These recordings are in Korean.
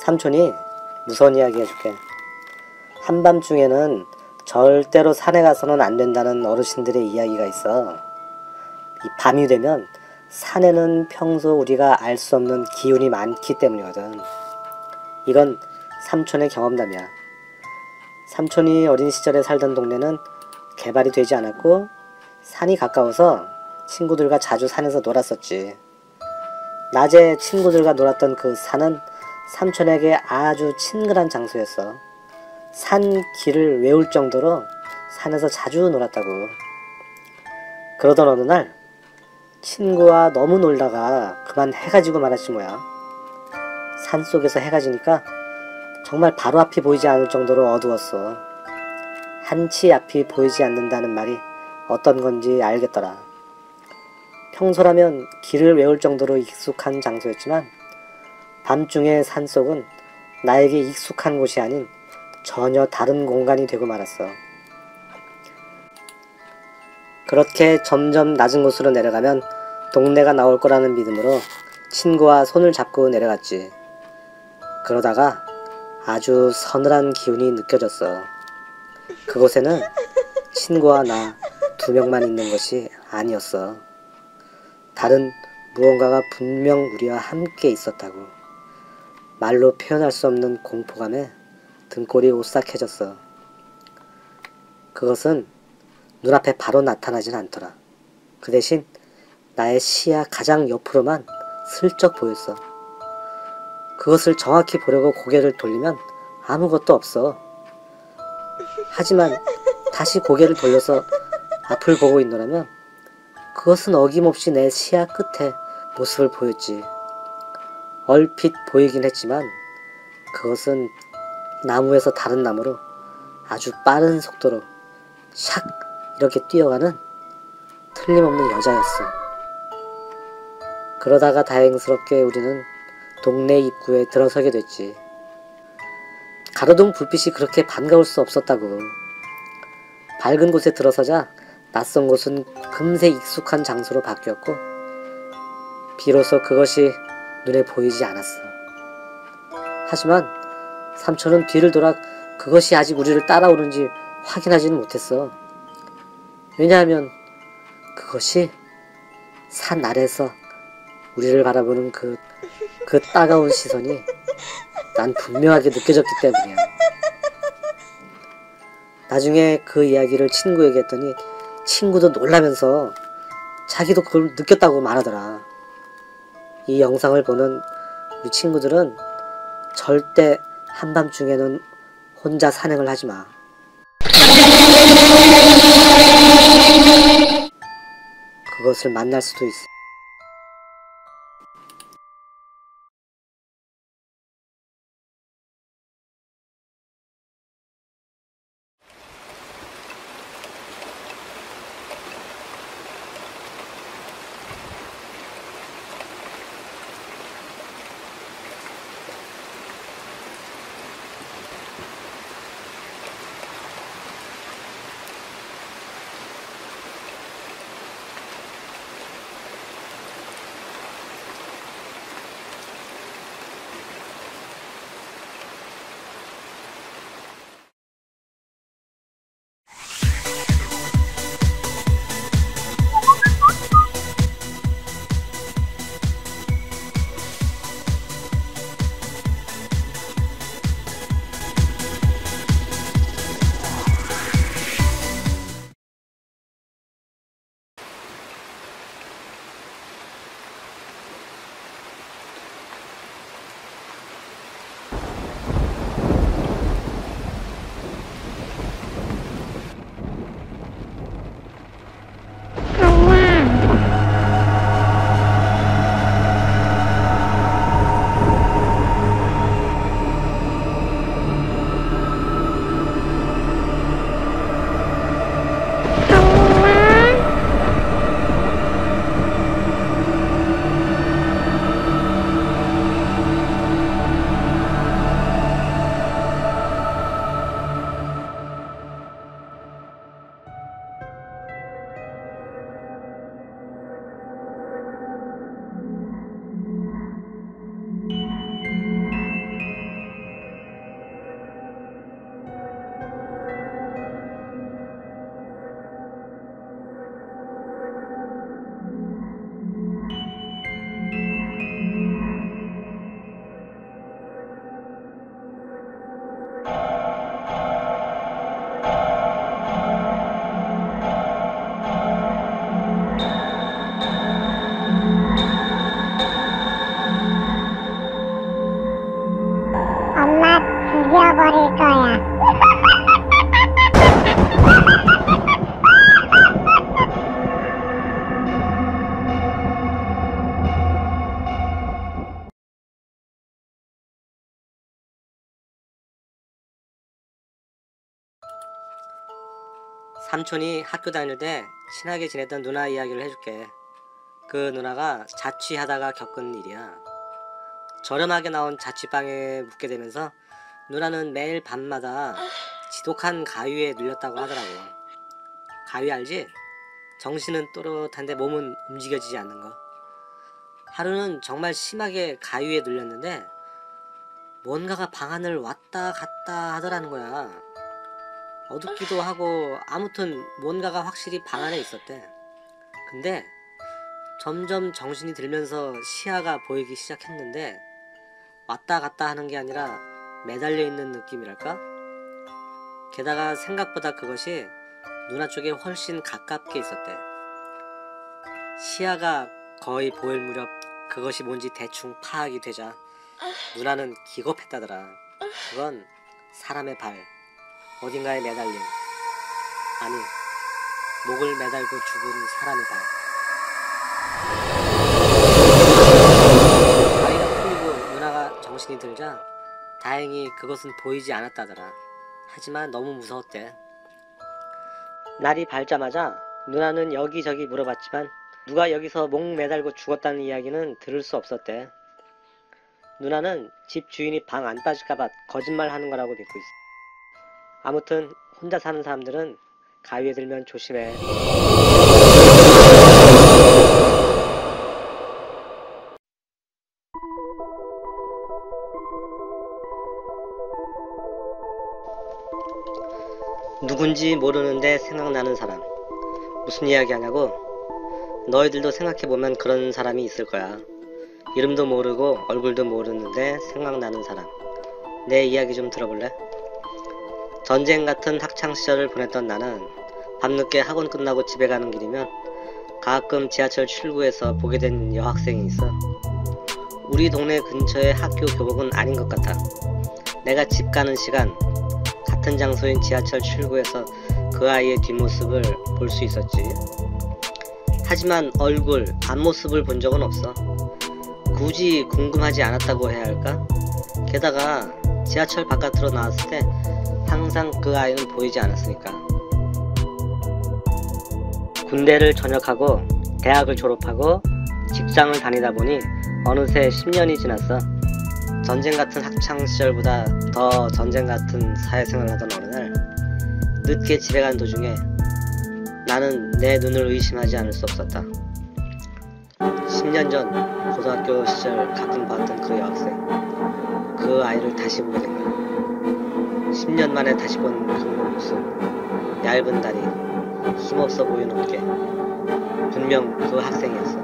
삼촌이 무서운 이야기 해줄게. 한밤중에는 절대로 산에 가서는 안 된다는 어르신들의 이야기가 있어. 이 밤이 되면 산에는 평소 우리가 알 수 없는 기운이 많기 때문이거든. 이건 삼촌의 경험담이야. 삼촌이 어린 시절에 살던 동네는 개발이 되지 않았고 산이 가까워서 친구들과 자주 산에서 놀았었지. 낮에 친구들과 놀았던 그 산은 삼촌에게 아주 친근한 장소였어. 산 길을 외울 정도로 산에서 자주 놀았다고. 그러던 어느 날 친구와 너무 놀다가 그만 해가 지고 말았지 뭐야. 산속에서 해가 지니까 정말 바로 앞이 보이지 않을 정도로 어두웠어. 한치 앞이 보이지 않는다는 말이 어떤 건지 알겠더라. 평소라면 길을 외울 정도로 익숙한 장소였지만 밤중의 산속은 나에게 익숙한 곳이 아닌 전혀 다른 공간이 되고 말았어. 그렇게 점점 낮은 곳으로 내려가면 동네가 나올 거라는 믿음으로 친구와 손을 잡고 내려갔지. 그러다가 아주 서늘한 기운이 느껴졌어. 그곳에는 친구와 나 두 명만 있는 것이 아니었어. 다른 무언가가 분명 우리와 함께 있었다고. 말로 표현할 수 없는 공포감에 등골이 오싹해졌어. 그것은 눈앞에 바로 나타나진 않더라. 그 대신 나의 시야 가장 옆으로만 슬쩍 보였어. 그것을 정확히 보려고 고개를 돌리면 아무것도 없어. 하지만 다시 고개를 돌려서 앞을 보고 있노라면 그것은 어김없이 내 시야 끝에 모습을 보였지. 얼핏 보이긴 했지만 그것은 나무에서 다른 나무로 아주 빠른 속도로 샥 이렇게 뛰어가는 틀림없는 여자였어. 그러다가 다행스럽게 우리는 동네 입구에 들어서게 됐지. 가로등 불빛이 그렇게 반가울 수 없었다고. 밝은 곳에 들어서자 낯선 곳은 금세 익숙한 장소로 바뀌었고 비로소 그것이 눈에 보이지 않았어. 하지만 삼촌은 뒤를 돌아 그것이 아직 우리를 따라오는지 확인하지는 못했어. 왜냐하면 그것이 산 아래서 우리를 바라보는 그 따가운 시선이 난 분명하게 느껴졌기 때문이야. 나중에 그 이야기를 친구에게 했더니 친구도 놀라면서 자기도 그걸 느꼈다고 말하더라. 이 영상을 보는 우리 친구들은 절대 한밤중에는 혼자 산행을 하지 마. 그것을 만날 수도 있어. 죽여버릴 거야. 삼촌이 학교 다닐 때 친하게 지냈던 누나 이야기를 해줄게. 그 누나가 자취하다가 겪은 일이야. 저렴하게 나온 자취방에 묵게 되면서 누나는 매일 밤마다 지독한 가위에 눌렸다고 하더라고. 가위 알지? 정신은 또렷한데 몸은 움직여지지 않는 거. 하루는 정말 심하게 가위에 눌렸는데 뭔가가 방 안을 왔다 갔다 하더라는 거야. 어둡기도 하고 아무튼 뭔가가 확실히 방 안에 있었대. 근데 점점 정신이 들면서 시야가 보이기 시작했는데 왔다 갔다 하는 게 아니라 매달려 있는 느낌이랄까? 게다가 생각보다 그것이 누나 쪽에 훨씬 가깝게 있었대. 시야가 거의 보일 무렵 그것이 뭔지 대충 파악이 되자 누나는 기겁했다더라. 그건 사람의 발, 어딘가에 매달린, 아니 목을 매달고 죽은 사람의 발. 가위가 풀리고 누나가 정신이 들자 다행히 그것은 보이지 않았다더라. 하지만 너무 무서웠대. 날이 밝자마자 누나는 여기저기 물어봤지만 누가 여기서 목 매달고 죽었다는 이야기는 들을 수 없었대. 누나는 집 주인이 방 안 빠질까봐 거짓말 하는 거라고 믿고 있어. 아무튼 혼자 사는 사람들은 가위에 들면 조심해. 누군지 모르는데 생각나는 사람. 무슨 이야기 하냐고? 너희들도 생각해보면 그런 사람이 있을 거야. 이름도 모르고 얼굴도 모르는데 생각나는 사람. 내 이야기 좀 들어볼래? 전쟁 같은 학창시절을 보냈던 나는 밤늦게 학원 끝나고 집에 가는 길이면 가끔 지하철 출구에서 보게 된 여학생이 있어. 우리 동네 근처의 학교 교복은 아닌 것 같아. 내가 집 가는 시간 같은 장소인 지하철 출구에서 그 아이의 뒷모습을 볼 수 있었지. 하지만 얼굴, 앞모습을 본 적은 없어. 굳이 궁금하지 않았다고 해야 할까? 게다가 지하철 바깥으로 나왔을 때 항상 그 아이는 보이지 않았으니까. 군대를 전역하고 대학을 졸업하고 직장을 다니다 보니 어느새 10년이 지났어. 전쟁 같은 학창시절보다 더 전쟁 같은 사회생활을 하던 어느 날 늦게 집에 간 도중에 나는 내 눈을 의심하지 않을 수 없었다. 10년 전 고등학교 시절 가끔 봤던 그 여학생, 그 아이를 다시 보게 된 거야. 10년 만에 다시 본 그 모습, 얇은 다리, 힘없어 보이는 어깨, 분명 그 학생이었어.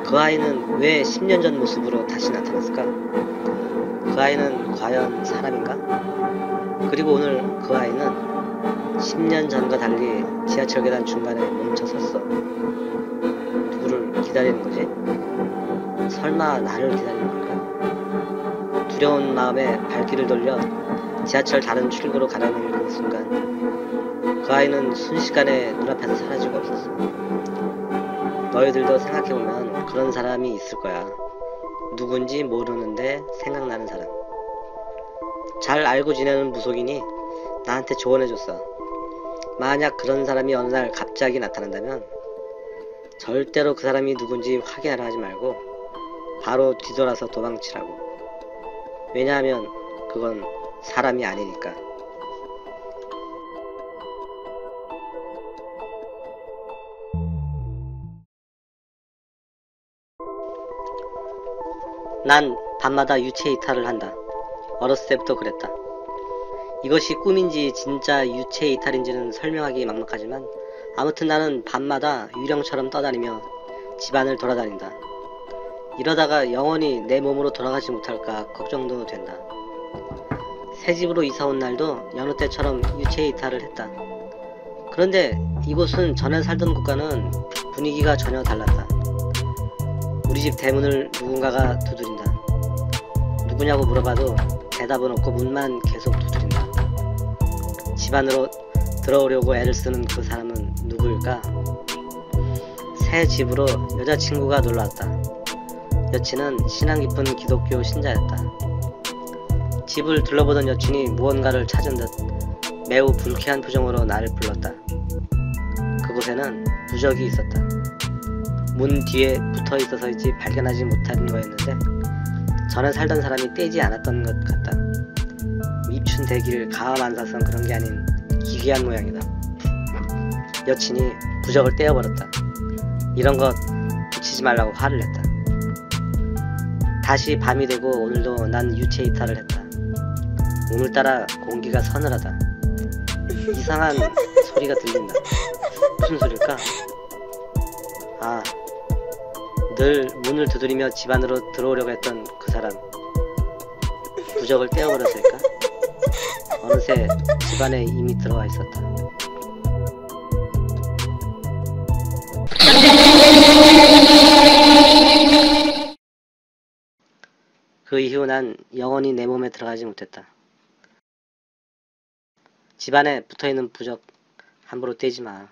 그 아이는 왜 10년 전 모습으로 다시 나타났을까? 그 아이는 과연 사람인가? 그리고 오늘 그 아이는 10년 전과 달리 지하철 계단 중간에 멈춰 섰어. 누구를 기다리는 거지? 설마 나를 기다리는 걸까? 두려운 마음에 발길을 돌려 지하철 다른 출구로 가려는 그 순간 그 아이는 순식간에 눈앞에서 사라지고 없었어. 너희들도 생각해보면 그런 사람이 있을 거야. 누군지 모르는데 생각나는 사람. 잘 알고 지내는 무속인이 나한테 조언해줬어. 만약 그런 사람이 어느 날 갑자기 나타난다면 절대로 그 사람이 누군지 확인하려 하지 말고 바로 뒤돌아서 도망치라고. 왜냐하면 그건 사람이 아니니까. 난 밤마다 유체 이탈을 한다. 어렸을 때부터 그랬다. 이것이 꿈인지 진짜 유체 이탈인지는 설명하기 막막하지만 아무튼 나는 밤마다 유령처럼 떠다니며 집안을 돌아다닌다. 이러다가 영원히 내 몸으로 돌아가지 못할까 걱정도 된다. 새 집으로 이사온 날도 여느 때처럼 유체 이탈을 했다. 그런데 이곳은 전에 살던 곳과는 분위기가 전혀 달랐다. 우리 집 대문을 누군가가 두드린다. 누구냐고 물어봐도 대답은 없고 문만 계속 두드린다. 집 안으로 들어오려고 애를 쓰는 그 사람은 누구일까? 새 집으로 여자친구가 놀러왔다. 여친은 신앙 깊은 기독교 신자였다. 집을 둘러보던 여친이 무언가를 찾은 듯 매우 불쾌한 표정으로 나를 불렀다. 그곳에는 부적이 있었다. 문 뒤에 붙어 있어서인지 발견하지 못한 거였는데 전에 살던 사람이 떼지 않았던 것 같다. 입춘 대기를 가함 안 사선 그런 게 아닌 기괴한 모양이다. 여친이 부적을 떼어버렸다. 이런 것 붙이지 말라고 화를 냈다. 다시 밤이 되고 오늘도 난 유체 이탈을 했다. 오늘따라 공기가 서늘하다. 이상한 소리가 들린다. 무슨 소릴까? 아, 늘 문을 두드리며 집 안으로 들어오려고 했던 그 사람. 부적을 떼어버렸을까? 어느새 집 안에 이미 들어와 있었다. 그 이후 난 영원히 내 몸에 들어가지 못했다. 집 안에 붙어있는 부적 함부로 떼지 마.